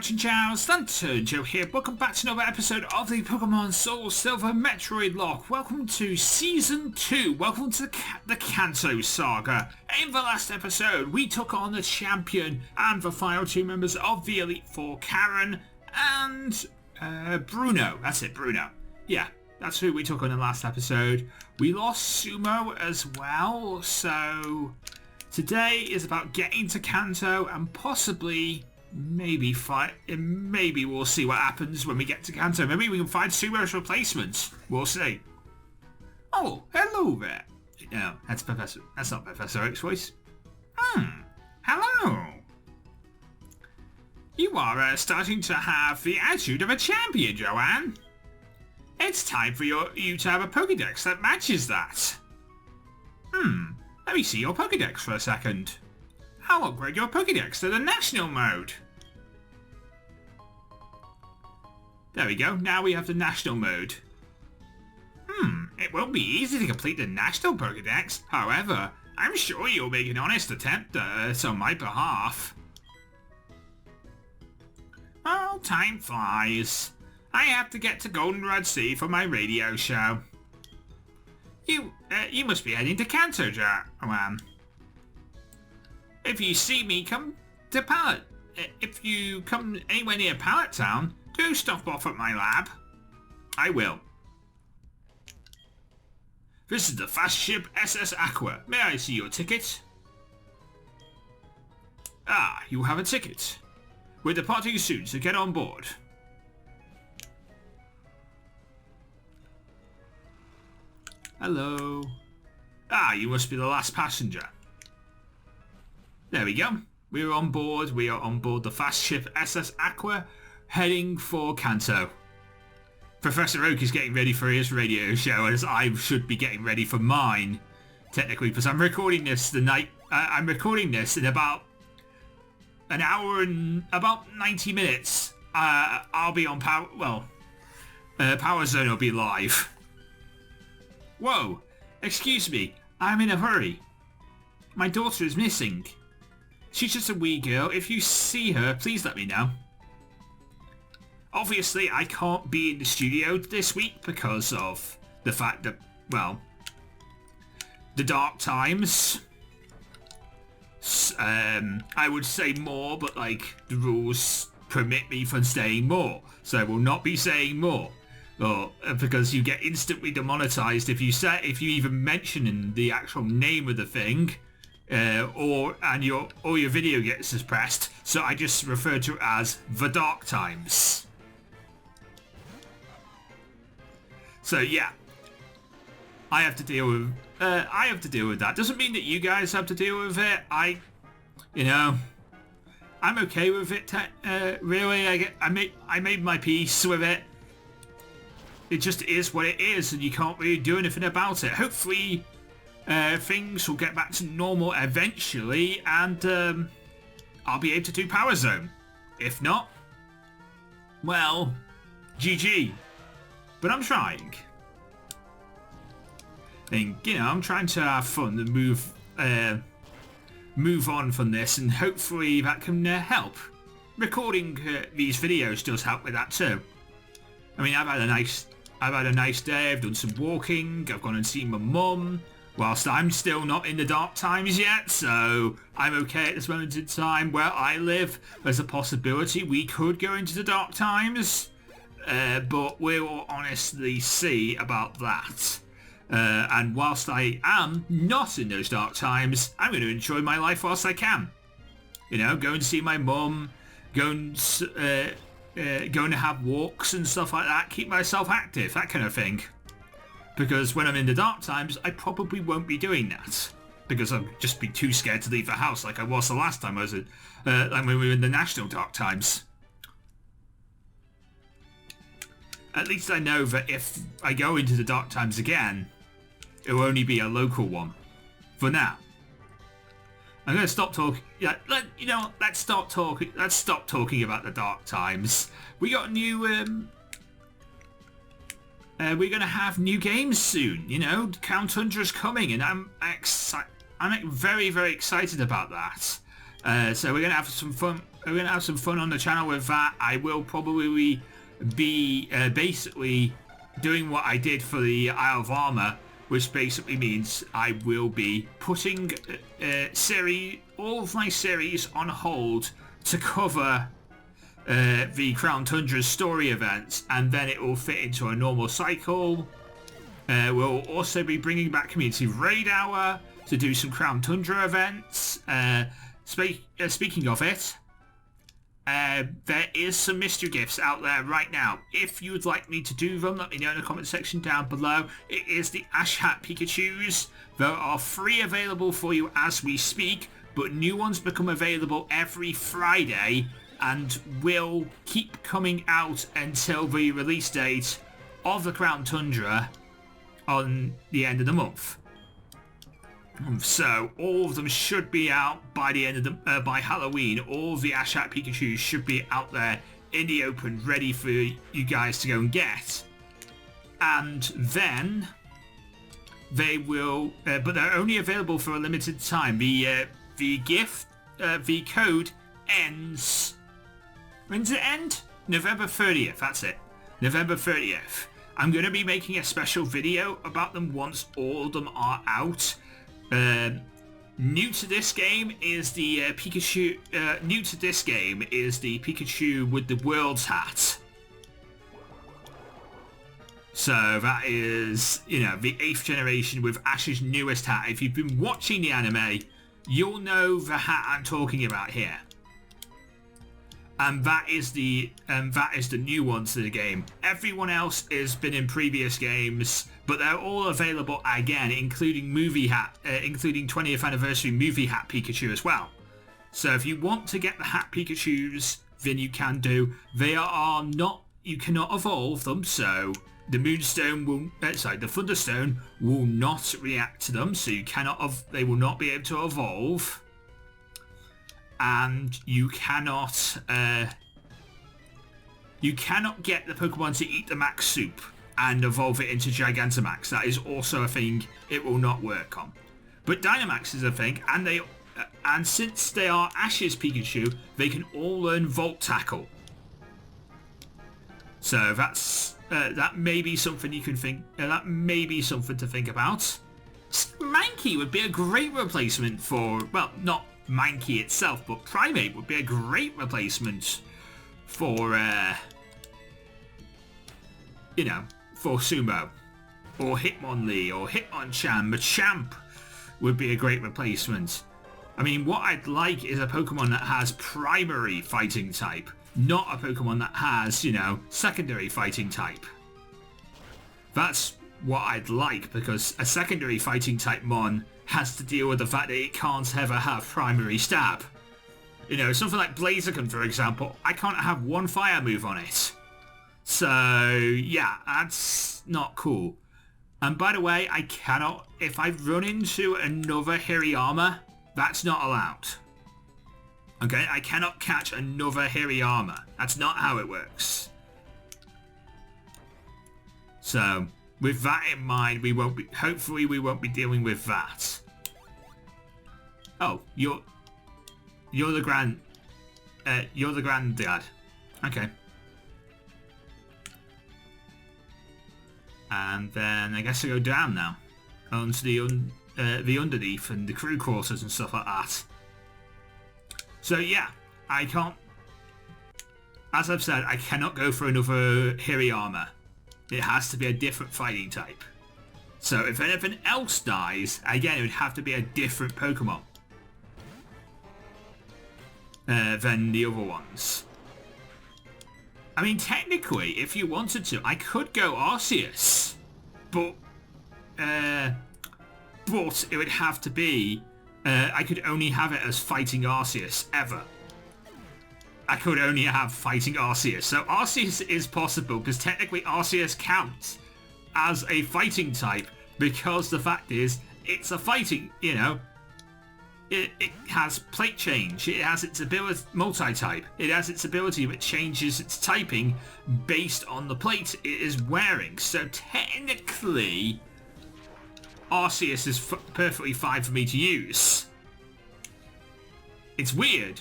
Chinchows and Joe here. Welcome back to another episode of the Pokemon Soul Silver Metroid-Locke. Welcome to Season 2. Welcome to the Kanto saga. In the last episode, we took on the champion and the final two members of the Elite Four, Karen and Bruno. That's it, Bruno. Yeah, that's who we took on in the last episode. We lost Sumo as well, so today is about getting to Kanto and possibly maybe we'll see what happens when we get to Kanto. Maybe we can find Sumo's replacements. We'll see. Oh, hello there. No, that's not Professor Oak's voice. Hello. You are starting to have the attitude of a champion, Joanne. It's time for you to have a Pokédex that matches that. Let me see your Pokédex for a second. I'll upgrade your Pokédex to the National mode. There we go, now we have the National mode. It won't be easy to complete the National Pokédex. However, I'm sure you'll make an honest attempt on my behalf. Oh, time flies. I have to get to Goldenrod Sea for my radio show. You must be heading to Kanto, Joanne. If you see me come to Pallet, if you come anywhere near Pallet Town, do stop off at my lab. I will. This is the fast ship SS Aqua. May I see your ticket? Ah, you have a ticket. We're departing soon, so get on board. Hello. Ah, you must be the last passenger. There we go. We're on board. We are on board the fast ship SS Aqua, heading for Kanto. Professor Oak is getting ready for his radio show, as I should be getting ready for mine, technically, because I'm recording this I'm recording this in about an hour and about 90 minutes. I'll be on Power. Well, Power Zone will be live. Whoa! Excuse me. I'm in a hurry. My daughter is missing. She's just a wee girl. If you see her, please let me know. Obviously, I can't be in the studio this week because of the fact that, well, the dark times. I would say more, but like the rules permit me from saying more, so I will not be saying more. Or because you get instantly demonetized if you even mention the actual name of the thing. Or your video gets suppressed, so I just refer to it as the dark times. So yeah, I have to deal with that. Doesn't mean that you guys have to deal with it. I'm okay with it. Really, I made my peace with it. It just is what it is, and you can't really do anything about it. Hopefully, things will get back to normal eventually, and I'll be able to do Power Zone. If not, well, GG. But I'm trying. And, I'm trying to have fun and move on from this, and hopefully that can help. Recording these videos does help with that too. I mean, I've had a nice day. I've done some walking. I've gone and seen my mum. Whilst I'm still not in the dark times yet, so I'm okay at this moment in time. Where I live, there's a possibility we could go into the dark times, but we will honestly see about that. And whilst I am not in those dark times, I'm going to enjoy my life whilst I can. Go and see my mum, go and have walks and stuff like that, keep myself active, that kind of thing. Because when I'm in the dark times, I probably won't be doing that. Because I'll just be too scared to leave the house like I was the last time I was when we were in the national dark times. At least I know that if I go into the dark times again, it will only be a local one. For now. I'm going to stop talking. Yeah, let's stop talking. Let's stop talking about the dark times. We got new. We're going to have new games soon. Count Tundra's coming, and I'm very, very excited about that. So we're going to have some fun have some fun on the channel with that. I will probably be basically doing what I did for the Isle of Armor, which basically means I will be putting all of my series on hold to cover the Crown Tundra story events, and then it will fit into a normal cycle. We'll also be bringing back Community Raid Hour to do some Crown Tundra events. Speaking of it, there is some mystery gifts out there right now. If you would like me to do them, let me know in the comment section down below. It is the Ash Hat Pikachus. They are free available for you as we speak, but new ones become available every Friday and will keep coming out until the release date of the Crown Tundra on the end of the month. So all of them should be out by the end of the by Halloween. All of the Ash Hat Pikachu should be out there in the open, ready for you guys to go and get. And then they will, but they're only available for a limited time. The code ends. When does it end? November 30th. That's it. November 30th. I'm going to be making a special video about them once all of them are out. New to this game is the Pikachu. New to this game is the Pikachu with the World's Hat. So that is, the 8th generation with Ash's newest hat. If you've been watching the anime, you'll know the hat I'm talking about here. And that is the new one to the game. Everyone else has been in previous games, but they're all available again, including 20th anniversary movie hat Pikachu as well. So if you want to get the hat Pikachus, then you can do. You cannot evolve them, so the Moonstone will, the Thunderstone will not react to them, so they will not be able to evolve. And you cannot get the Pokemon to eat the Max Soup and evolve it into Gigantamax. That is also a thing it will not work on. But Dynamax is a thing, and since they are Ash's Pikachu, they can all learn Volt Tackle. So that may be something you can think. That may be something to think about. Mankey would be a great replacement for, well, not Mankey itself, but Primate would be a great replacement for, for Sumo, or Hitmonlee, or Hitmonchan. Machamp would be a great replacement. I mean, what I'd like is a Pokemon that has primary fighting type, not a Pokemon that has, secondary fighting type. That's what I'd like, because a secondary fighting type Mon has to deal with the fact that it can't ever have primary stab. Something like Blaziken, for example, I can't have one fire move on it. So, yeah, that's not cool. And by the way, I cannot, if I run into another Hirayama, that's not allowed. Okay, I cannot catch another Hirayama. That's not how it works. So, with that in mind, hopefully we won't be dealing with that. Oh, you're the granddad. Okay. And then I guess I go down now, onto the underneath and the crew quarters and stuff like that. So yeah, I can't. As I've said, I cannot go for another Hirayama. It has to be a different fighting type. So if anything else dies, again, it would have to be a different Pokemon than the other ones. I mean, technically, if you wanted to, I could go Arceus, but it would have to be, I could only have it as fighting Arceus, ever. I could only have fighting Arceus. So Arceus is possible, because technically Arceus counts as a fighting type, because the fact is, it's a fighting, It has plate change, it has its ability, multi-type, it has its ability that changes its typing based on the plate it is wearing. So technically, Arceus is perfectly fine for me to use. It's weird,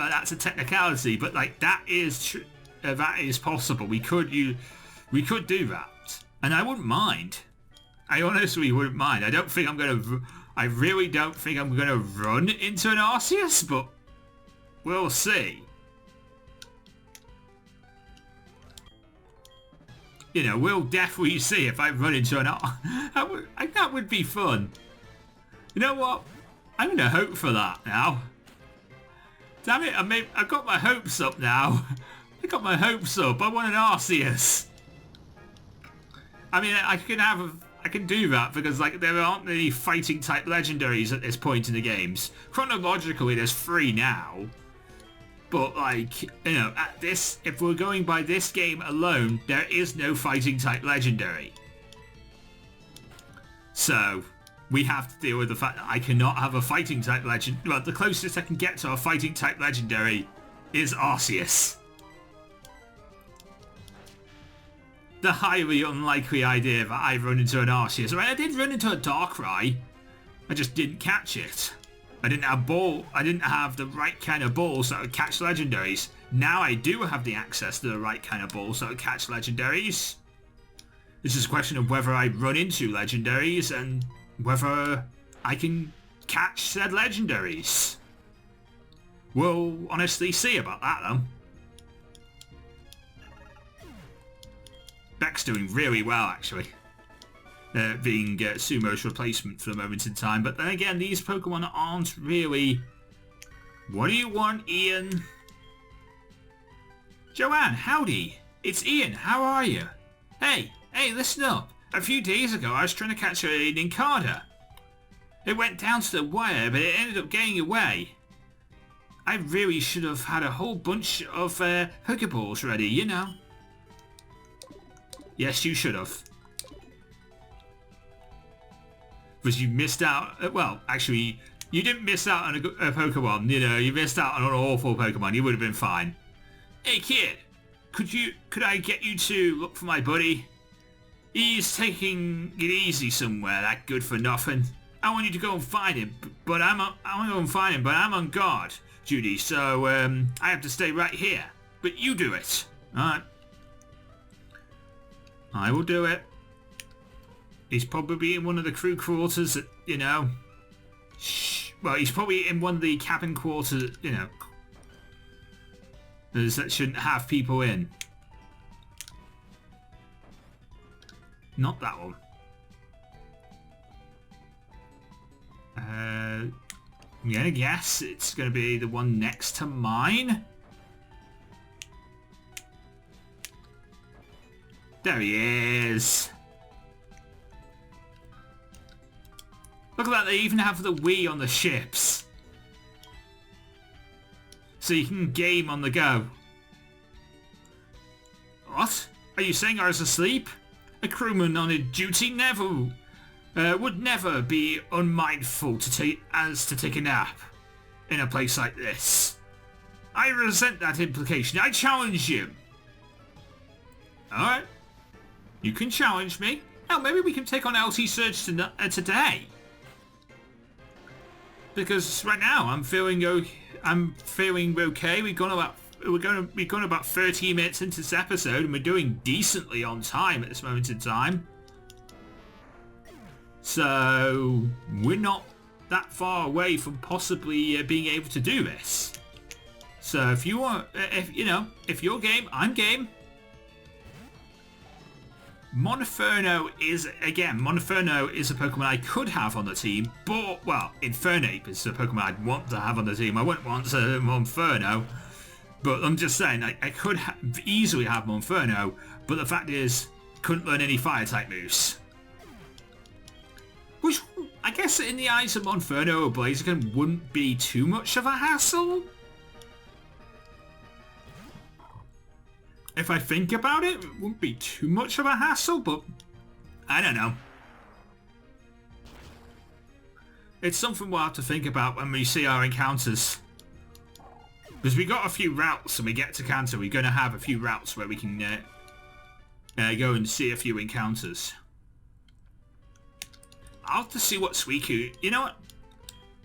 that's a technicality, but like that is possible. We could do that, and I wouldn't mind. I honestly wouldn't mind. I really don't think I'm gonna run into an Arceus, but we'll see. You know, we'll definitely see if I run into an Arceus. That would be fun. You know what? I'm gonna hope for that now. Damn it! I've got my hopes up now. I got my hopes up. I want an Arceus. I mean, I can do that because like there aren't any fighting type legendaries at this point in the games. Chronologically, there's 3 now. But like, you know, if we're going by this game alone, there is no fighting type legendary. So we have to deal with the fact that I cannot have a fighting type legend. Well, the closest I can get to a fighting type legendary is Arceus. The highly unlikely idea that I run into an Arceus. I mean, I did run into a Darkrai. I just didn't catch it. I didn't have the right kind of balls that would catch legendaries. Now I do have the access to the right kind of balls that would catch legendaries. It's just a question of whether I run into legendaries and whether I can catch said legendaries. We'll honestly see about that though. Beck's doing really well actually. Being Sumo's replacement for the moment in time. But then again, these Pokemon aren't really... What do you want, Ian? Joanne, howdy. It's Ian, how are you? Hey, listen up. A few days ago, I was trying to catch a Nincada. It went down to the wire, but it ended up getting away. I really should have had a whole bunch of Pokeballs ready, you know. Yes, you should have. Because you missed out... Well, actually, you didn't miss out on a Pokemon. You know, you missed out on an awful Pokemon. You would have been fine. Hey, kid. Could I get you to look for my buddy? He's taking it easy somewhere, that good for nothing. I want you to go and find him, but I'm on guard duty, so I have to stay right here. But you do it. Alright. I will do it. He's probably in one of the crew quarters, you know. Well, he's probably in one of the cabin quarters, you know. That shouldn't have people in. Not that one. I'm gonna guess it's gonna be the one next to mine. There he is. Look at that, they even have the Wii on the ships. So you can game on the go. What? Are you saying I was asleep? A crewman on a duty would never be unmindful to take a nap in a place like this. I resent that implication. I challenge you. Alright. You can challenge me. Hell, maybe we can take on LT Surge today. Because right now I'm feeling okay. We've gone about 30 minutes into this episode and we're doing decently on time at this moment in time. So we're not that far away from possibly being able to do this. So if you want, if you're game, I'm game. Monferno is a Pokemon I could have on the team, but, well, Infernape is a Pokemon I'd want to have on the team. I wouldn't want Monferno, but I'm just saying, I could easily have Monferno, but the fact is, couldn't learn any Fire-type moves. Which, I guess in the eyes of Monferno or Blaziken wouldn't be too much of a hassle. If I think about it, it wouldn't be too much of a hassle, but I don't know. It's something we'll have to think about when we see our encounters. Because we got a few routes and we get to Kanto, we're going to have a few routes where we can go and see a few encounters. I'll have to see what Suicune... You know what?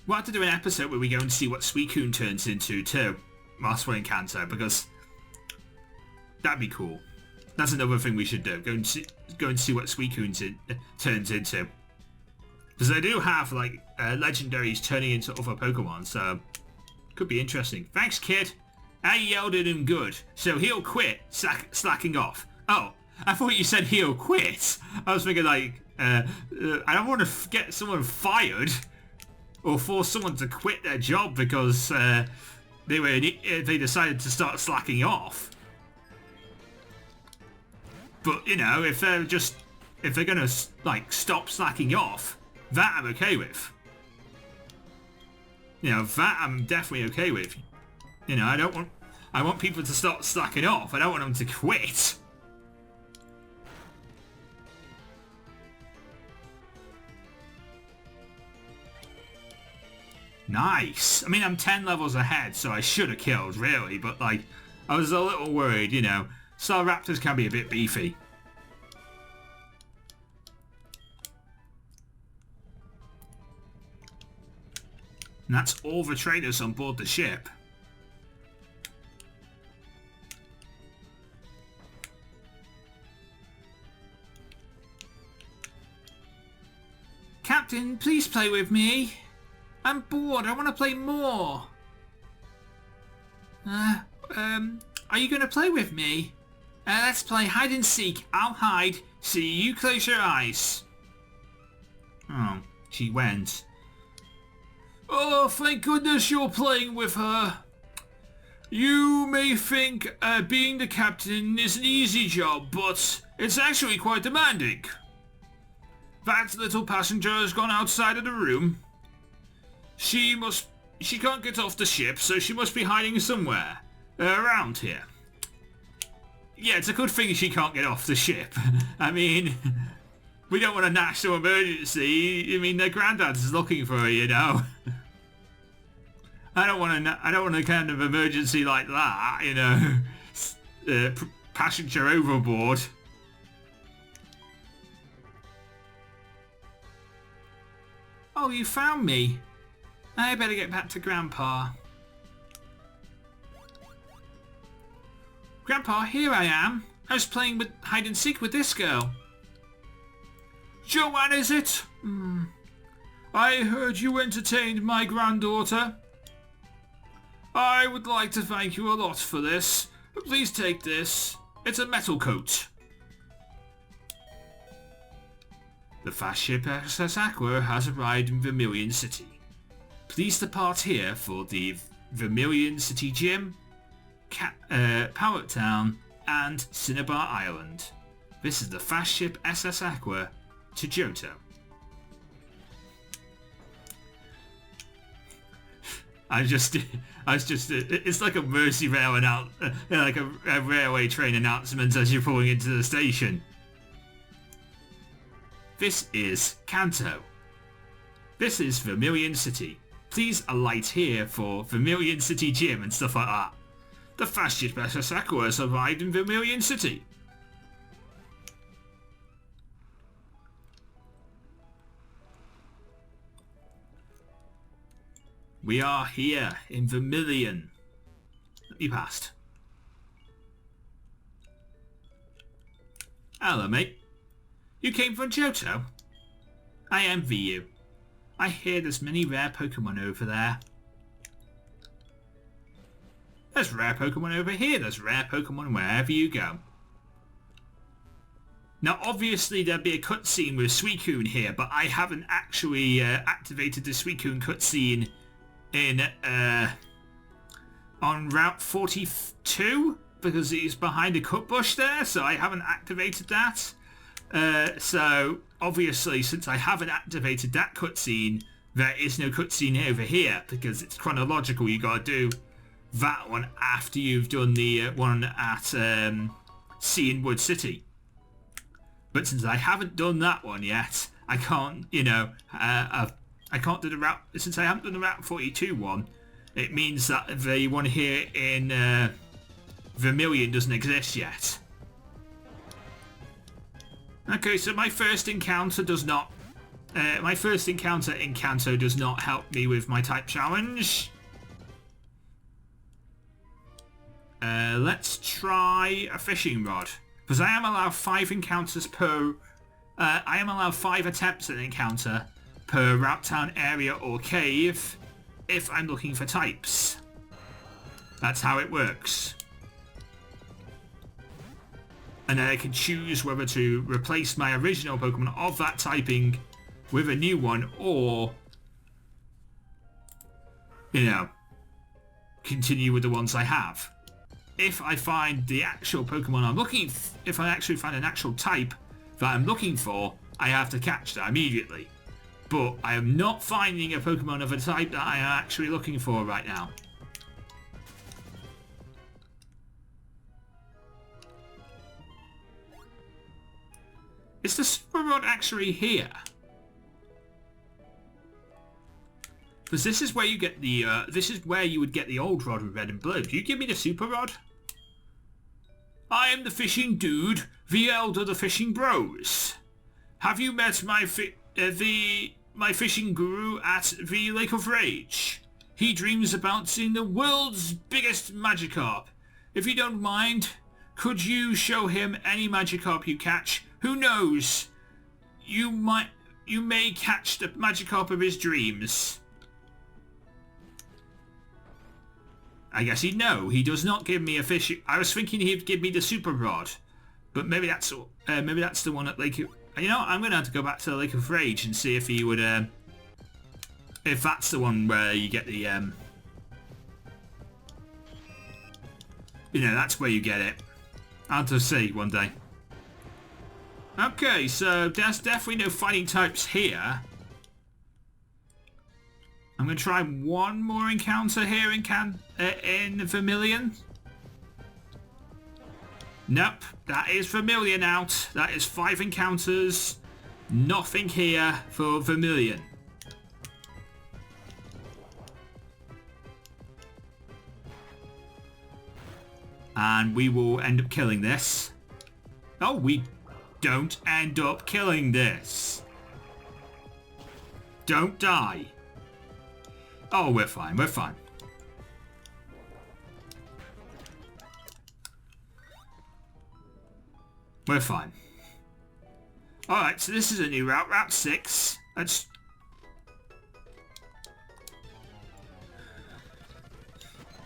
We'll have to do an episode where we go and see what Suicune turns into too. whilst we're in Kanto, because that'd be cool. That's another thing we should do. Go and see what Suicune turns into. Because they do have like legendaries turning into other Pokemon, so could be interesting. Thanks, kid. I yelled at him good, so he'll quit slacking off. Oh, I thought you said he'll quit. I was thinking like, I don't want to get someone fired or force someone to quit their job because they decided to start slacking off. But you know, if they're gonna like stop slacking off, that I'm okay with. You know, that I'm definitely okay with. You know, I want people to stop slacking off. I don't want them to quit. Nice. I mean, I'm 10 levels ahead, so I should have killed, really. But like, I was a little worried, you know. Staraptors can be a bit beefy. And that's all the trainers on board the ship. Captain, please play with me. I'm bored. I want to play more. Are you going to play with me? Let's play hide and seek. I'll hide. See, you close your eyes. Oh, she went. Oh, thank goodness you're playing with her. You may think being the captain is an easy job, but it's actually quite demanding. That little passenger has gone outside of the room. She can't get off the ship, so she must be hiding somewhere around here. Yeah, it's a good thing she can't get off the ship. I mean, we don't want a national emergency. I mean, their granddad's looking for her, you know. I don't want a kind of emergency like that, you know. Passenger overboard. Oh, you found me. I better get back to Grandpa. Grandpa, here I am. I was playing with hide and seek with this girl. Joanne, is it? I heard you entertained my granddaughter. I would like to thank you a lot for this. Please take this. It's a metal coat. The fast ship SS Aqua has arrived in Vermilion City. Please depart here for the Vermilion City Gym, Power Town, and Cinnabar Island. This is the fast ship SS Aqua to Johto. It's like a Mercy Rail like a railway train announcement as you're pulling into the station. This is Kanto. This is Vermilion City. Please alight here for Vermilion City Gym and stuff like that. The fast ship SS Aqua has arrived in Vermilion City. We are here in Vermilion. Let me past. Hello, mate. You came from Johto? I envy you. I hear there's many rare Pokemon over there. There's rare Pokemon over here. There's rare Pokemon wherever you go. Now, obviously, there'd be a cutscene with Suicune here, but I haven't actually activated the Suicune cutscene in on Route 42 because he's behind a cut bush there, so I haven't activated that. So obviously, since I haven't activated that cutscene, there is no cutscene over here because it's chronological. You gotta do that one after you've done the one at Sea in Wood City. But since I haven't done that one yet, I can't, you know, I can't do the route, since I haven't done the Route 42 one, it means that the one here in Vermilion doesn't exist yet. Okay, so my first encounter in Kanto does not help me with my type challenge. Let's try a fishing rod. Because I am allowed 5 encounters per... I am allowed 5 attempts at an encounter per route town area or cave if I'm looking for types. That's how it works. And then I can choose whether to replace my original Pokemon of that typing with a new one, or, you know, continue with the ones I have. If I find the actual Pokemon I'm looking for, if I actually find an actual type that I'm looking for, I have to catch that immediately. But I am not finding a Pokemon of a type that I am actually looking for right now. Is the Super Rod actually here? Because this is where you get the, this is where you would get the old rod with red and blue. Do you give me the Super Rod? I am the fishing dude, the elder the fishing bros. Have you met my my fishing guru at the Lake of Rage? He dreams about seeing the world's biggest Magikarp. If you don't mind, could you show him any Magikarp you catch? Who knows? You may catch the Magikarp of his dreams. I guess he'd know. He does not give me a fish. I was thinking he'd give me the Super Rod, but maybe that's the one at Lake. You know, I'm gonna have to go back to the Lake of Rage and see if he would. If that's the one where you get the. You know, that's where you get it. I'll have to see one day. Okay, so there's definitely no fighting types here. I'm going to try one more encounter here in Vermilion. Nope, that is Vermilion out. That is 5 encounters. Nothing here for Vermilion. And we will end up killing this. Oh, we don't end up killing this. Don't die. Oh, we're fine, we're fine. We're fine. Alright, so this is a new route, Route 6.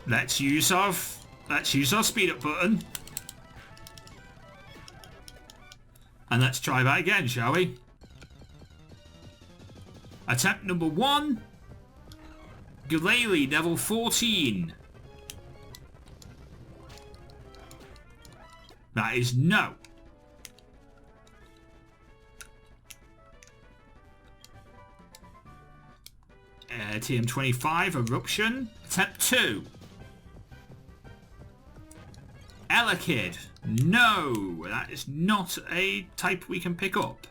Let's use our speed up button. And let's try that again, shall we? Attempt number 1. Glalie, level 14. That is no. TM25, Eruption. Attempt 2. Elekid. No, that is not a type we can pick up.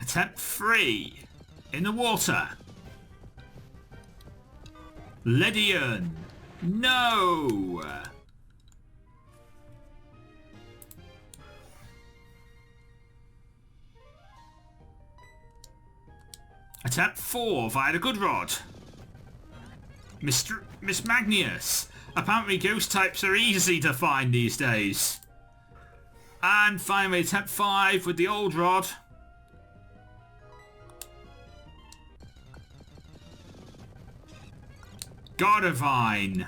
Attempt 3. In the water. Ledian. No. Attempt 4 via the good rod. Miss Magnius. Apparently ghost types are easy to find these days. And finally attempt 5 with the old rod. Godivine.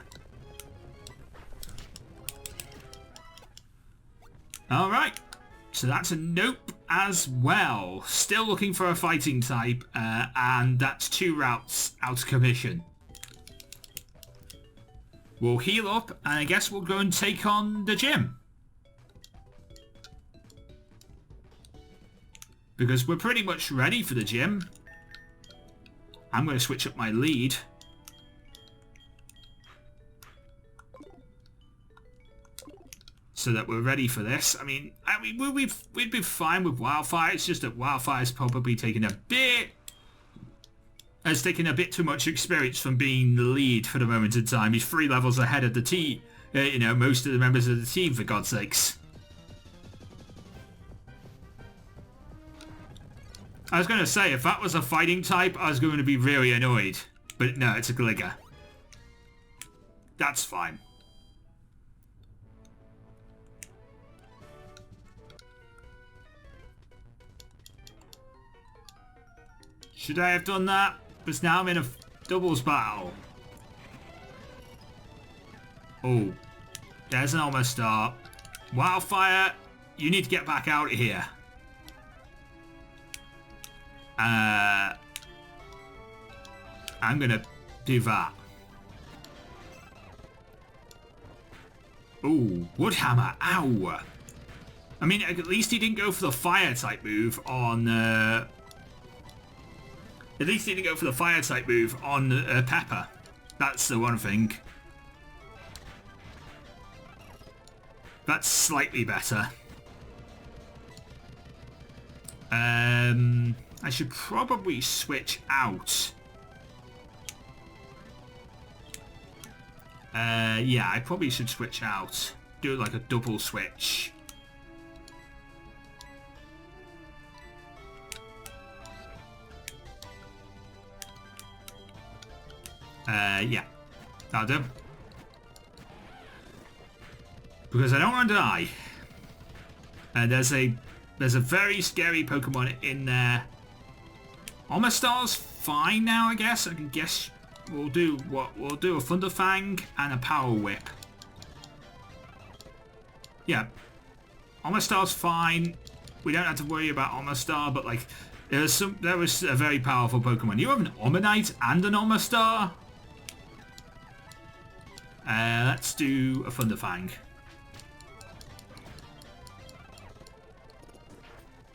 Alright. So that's a nope as well. Still looking for a fighting type. And that's 2 routes out of commission. We'll heal up, and I guess we'll go and take on the gym. Because we're pretty much ready for the gym. I'm going to switch up my lead. So that we're ready for this. I mean, we'd be fine with Wildfire. It's just that Wildfire's probably taken a bit... has taken a bit too much experience from being the lead for the moment in time. He's 3 levels ahead of the team. You know, most of the members of the team, for God's sakes. I was going to say, if that was a fighting type, I was going to be really annoyed. But no, it's a Gligar. That's fine. Should I have done that? Because now I'm in a doubles battle. Oh, there's an almost start. Wildfire, you need to get back out of here. I'm gonna do that. Ooh, Woodhammer, ow. I mean, at least he didn't go for the fire type move on, At least he didn't go for the fire type move on Pepper. That's the one thing. That's slightly better. I should probably switch out. Yeah, I probably should switch out. Do like a double switch. Yeah. That'll do. Because I don't want to die. There's a very scary Pokemon in there. Omastar's fine now, I guess. I can guess we'll do what? We'll do a Thunderfang and a Power Whip. Yeah. Omastar's fine. We don't have to worry about Omastar, but like there was a very powerful Pokemon. You have an Omanyte and an Omastar? Let's do a Thunderfang.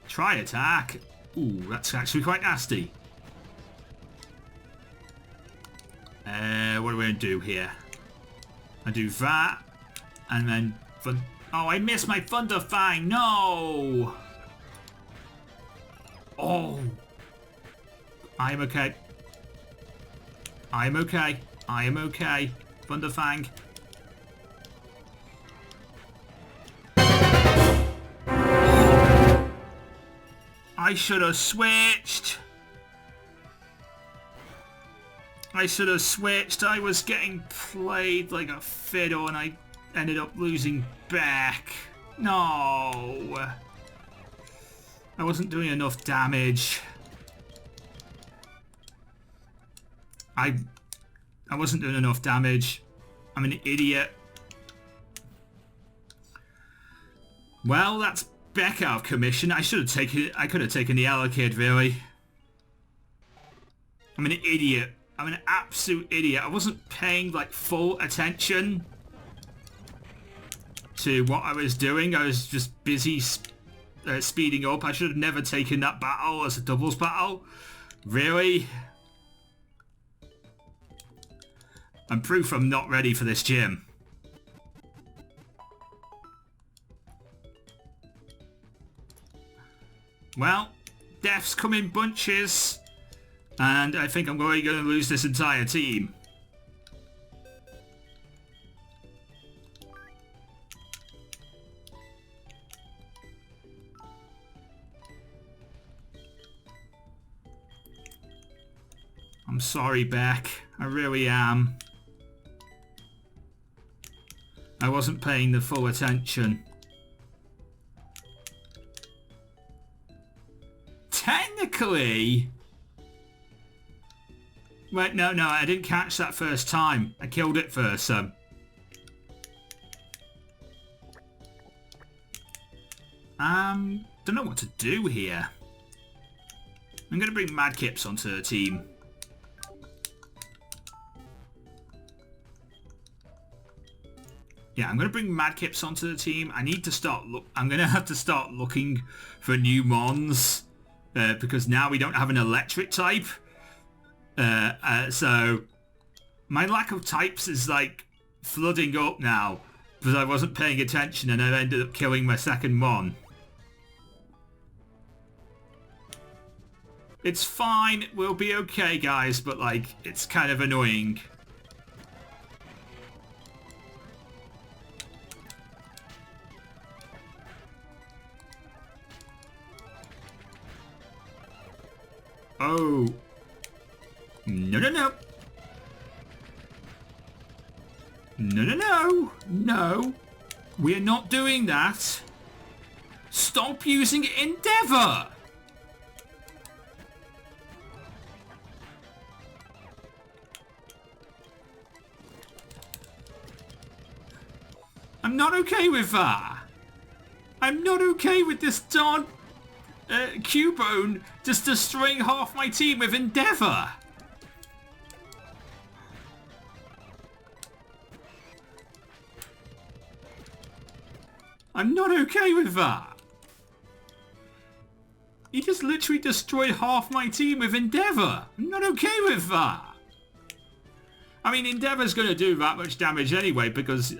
Try attack. Ooh, that's actually quite nasty. What are we going to do here? I do that. And then... Oh, I missed my Thunderfang. No! Oh. I'm okay. I'm okay. I am okay. Thunderfang. I should have switched. I was getting played like a fiddle and I ended up losing back. No. I wasn't doing enough damage. I wasn't doing enough damage. I'm an idiot. Well, that's back out of commission. I could have taken the Alakid, really. I'm an idiot. I'm an absolute idiot. I wasn't paying like full attention to what I was doing. I was just busy speeding up. I should have never taken that battle as a doubles battle. Really? I'm proof I'm not ready for this gym. Well, deaths come in bunches, and I think I'm going to lose this entire team. I'm sorry, Beck. I really am. I wasn't paying the full attention. Technically... Wait, no, I didn't catch that first time. I killed it first, so... Don't know what to do here. I'm going to bring Madkips onto the team. Yeah, I'm going to bring Madkips onto the team. I need to start I'm going to have to start looking for new Mons. Because now we don't have an electric type. So my lack of types is like flooding up now. Because I wasn't paying attention and I ended up killing my second Mon. It's fine. We'll be okay, guys. But like, it's kind of annoying. Oh. No. No. We're not doing that. Stop using Endeavour. I'm not okay with that. I'm not okay with this darn Cubone just destroying half my team with Endeavour. I'm not okay with that. He just literally destroyed half my team with Endeavour. I'm not okay with that. I mean, Endeavour's going to do that much damage anyway because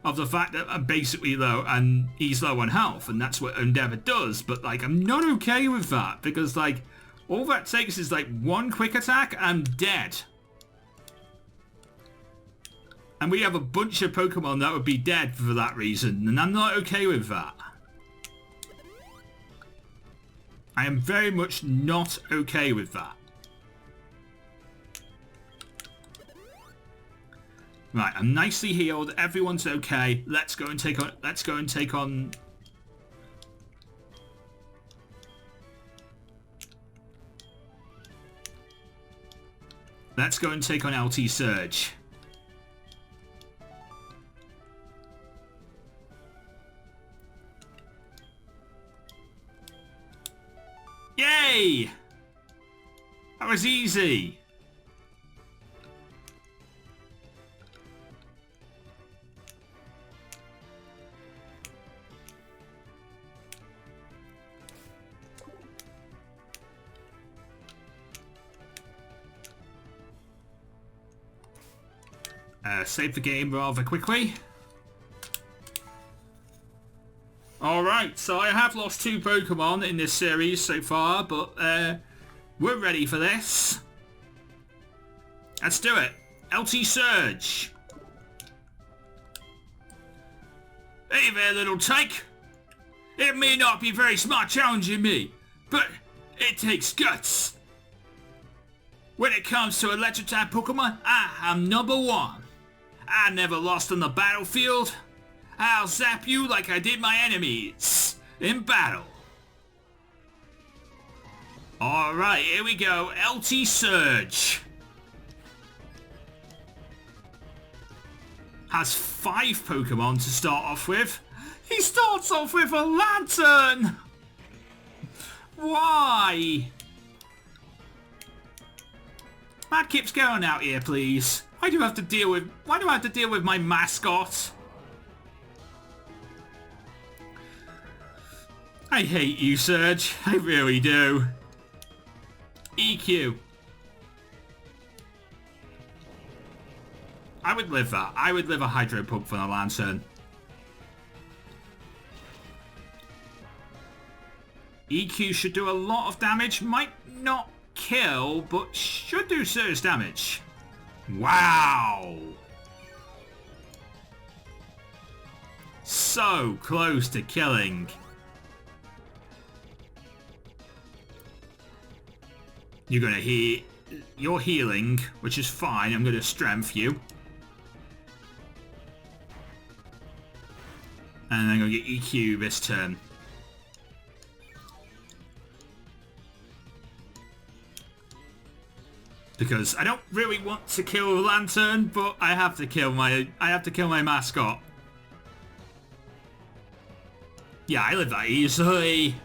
of the fact that I'm basically low and he's low on health, and that's what Endeavour does. But, like, I'm not okay with that because, like, all that takes is, like, one quick attack and I'm dead. And we have a bunch of Pokemon that would be dead for that reason, and I'm not okay with that. I am very much not okay with that. Right, I'm nicely healed. Everyone's okay. Let's go and take on. Let's go and take on. Let's go and take on LT Surge. Yay! That was easy. Save the game rather quickly. Alright, so I have lost 2 Pokemon in this series so far, but we're ready for this. Let's do it. LT Surge. Hey there, little tyke. It may not be very smart challenging me, but it takes guts. When it comes to electric type Pokemon, I am #1. I never lost on the battlefield. I'll zap you like I did my enemies in battle. Alright, here we go. LT Surge. Has 5 Pokemon to start off with. He starts off with a Lantern! Why? Madkip's going out here, please. Why do I have to deal with my mascot? I hate you, Surge. I really do. EQ. I would live that. I would live a Hydro Pump for the Lantern. EQ should do a lot of damage. Might not kill, but should do serious damage. Wow. So close to killing. You're going to heal. You're healing, which is fine. I'm going to strength you. And I'm going to get EQ this turn. Because I don't really want to kill Lantern, but I have to kill my mascot. Yeah, I live that easily.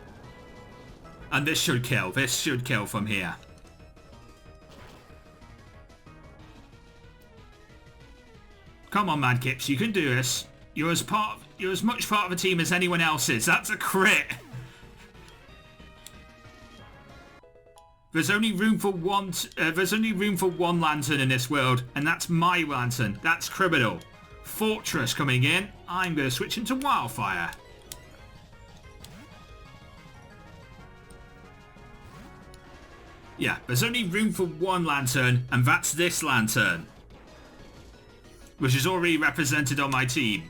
And this should kill. This should kill from here. Come on, Madkips, you can do this. You're as much part of the team as anyone else is. That's a crit. There's only room for one. There's only room for one Lantern in this world, and that's my Lantern. That's criminal. Fortress coming in. I'm going to switch into Wildfire. Yeah, there's only room for one Lantern, and that's this Lantern, which is already represented on my team.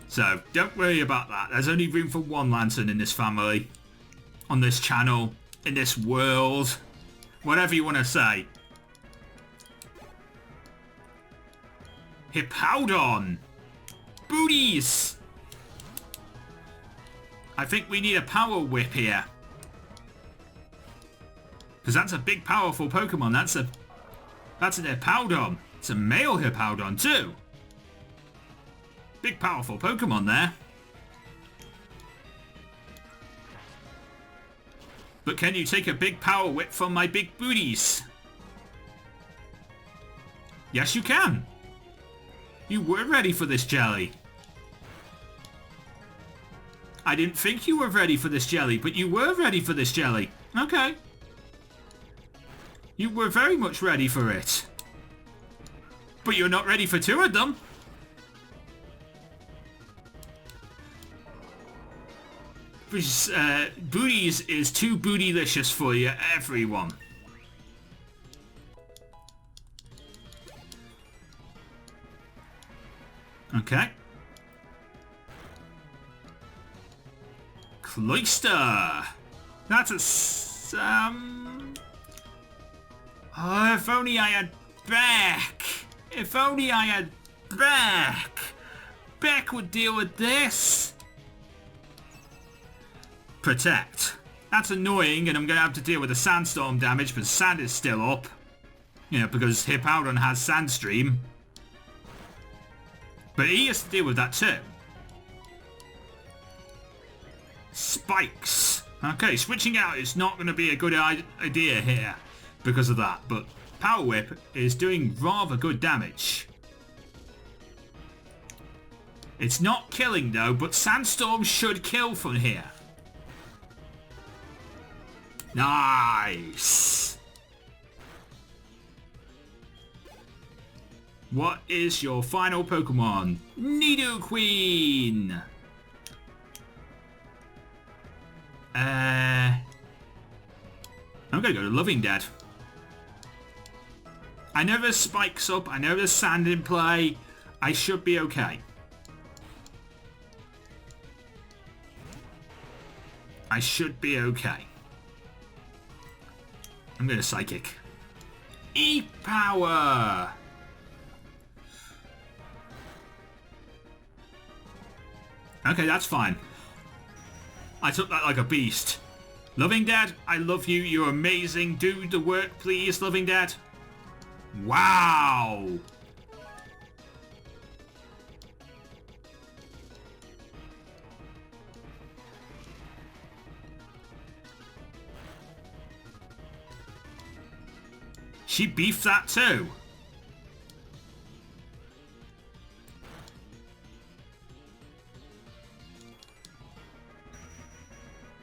So, don't worry about that. There's only room for one Lantern in this family, on this channel, in this world, whatever you want to say. Hippowdon! Booties! I think we need a Power Whip here. Because that's a big, powerful Pokemon. That's an Hippowdon. It's a male Hippowdon too. Big, powerful Pokemon there. But can you take a big power whip from my big booties? Yes, you can. You were ready for this, Jelly. I didn't think you were ready for this, Jelly, but you were ready for this, Jelly. Okay. You were very much ready for it. But you're not ready for two of them. Booties is too bootylicious for you, everyone. Okay. Cloyster. That's a oh, if only I had Beck. If only I had Beck. Beck would deal with this. Protect. That's annoying, and I'm going to have to deal with the sandstorm damage, but sand is still up. You know, because Hippowdon has Sandstream. But he has to deal with that too. Spikes. Okay, switching out is not going to be a good idea here because of that, but Power Whip is doing rather good damage. It's not killing though, but Sandstorm should kill from here. Nice! What is your final Pokemon? Nidoqueen! I'm gonna go to Loving Dead. I know there's spikes up, I know there's sand in play. I should be okay. I should be okay. I'm gonna Psychic. E-Power! Okay, that's fine. I took that like a beast. Loving Dad, I love you. You're amazing. Do the work, please, Loving Dad. Wow! She beefed that too.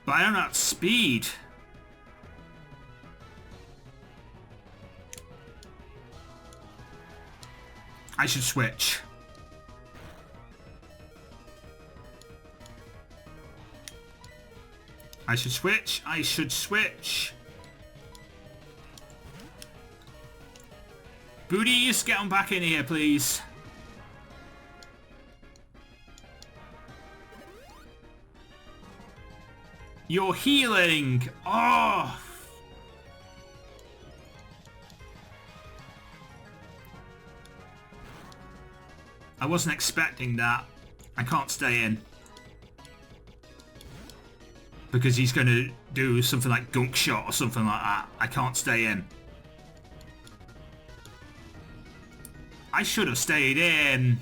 But I don't have speed. I should switch. I should switch. I should switch. Booties, get on back in here, please. You're healing. Oh. I wasn't expecting that. I can't stay in. Because he's going to do something like Gunk Shot or something like that. I can't stay in. I should have stayed in.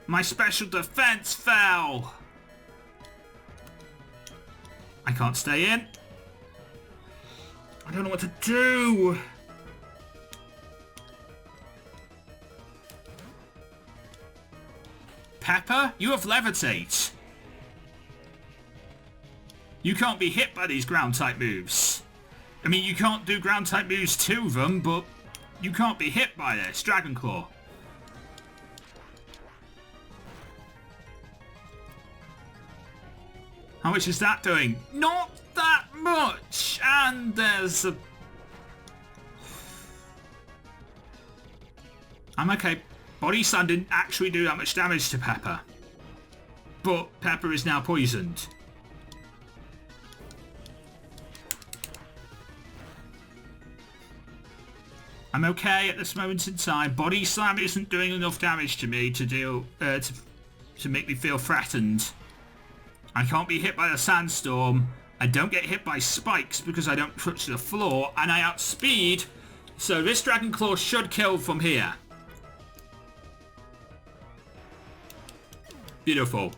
My special defense fell. I can't stay in. I don't know what to do. Pepper, you have Levitate. You can't be hit by these ground type moves. I mean, you can't do ground type moves to them, but you can't be hit by this. Dragon Claw. How much is that doing? Not that much! And there's a... I'm okay. Body Slam didn't actually do that much damage to Pepper. But Pepper is now poisoned. I'm okay at this moment in time. Body Slam isn't doing enough damage to me to deal... to make me feel threatened. I can't be hit by a sandstorm. I don't get hit by spikes because I don't touch the floor, and I outspeed, so this Dragon Claw should kill from here. Beautiful.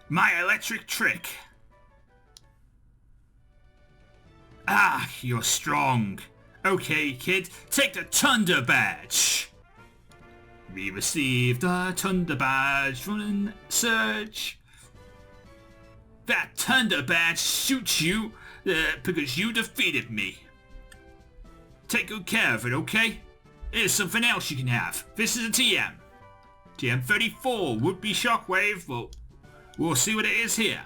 My electric trick. Ah, you're strong. Okay, kid, take the Thunder Badge. We received a Thunder Badge from Surge. That Thunder Badge shoots you because you defeated me. Take good care of it, okay? Here's something else you can have. This is a TM. TM 34 would be Shockwave. Well, we'll see what it is here.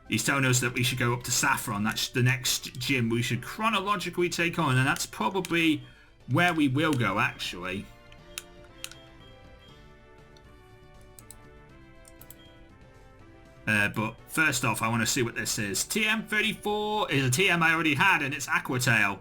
He's telling us that we should go up to Saffron. That's the next gym we should chronologically take on, and that's probably where we will go, actually. But first off, I want to see what this is. TM34 is a TM I already had, and it's Aquatail.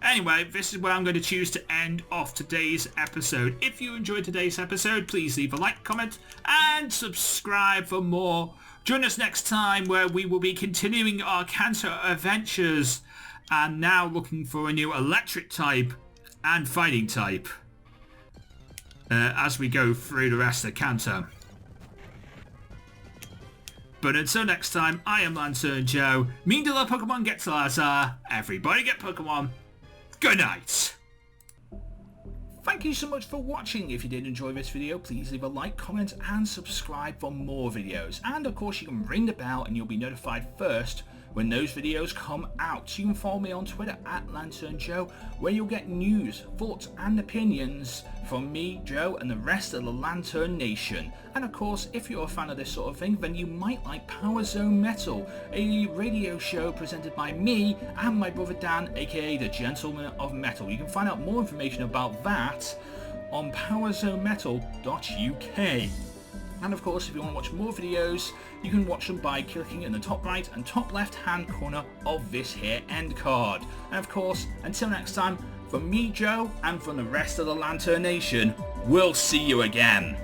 Anyway, this is where I'm going to choose to end off today's episode. If you enjoyed today's episode, please leave a like, comment, and subscribe for more. Join us next time where we will be continuing our Kanto adventures and now looking for a new electric type and fighting type as we go through the rest of Kanto. But until next time, I am Lantern Joe. Mean to the Pokemon get to Lazar. Everybody get Pokemon. Good night. Thank you so much for watching. If you did enjoy this video, please leave a like, comment and subscribe for more videos. And of course you can ring the bell and you'll be notified first when those videos come out. You can follow me on Twitter at Lantern Joe, where you'll get news, thoughts and opinions from me, Joe, and the rest of the Lantern Nation. And of course, if you're a fan of this sort of thing, then you might like Power Zone Metal, a radio show presented by me and my brother Dan, aka the Gentleman of Metal. You can find out more information about that on powerzonemetal.uk. And of course, if you want to watch more videos, you can watch them by clicking in the top right and top left hand corner of this here end card. And of course, until next time, from me, Joe, and from the rest of the Lantern Nation, we'll see you again.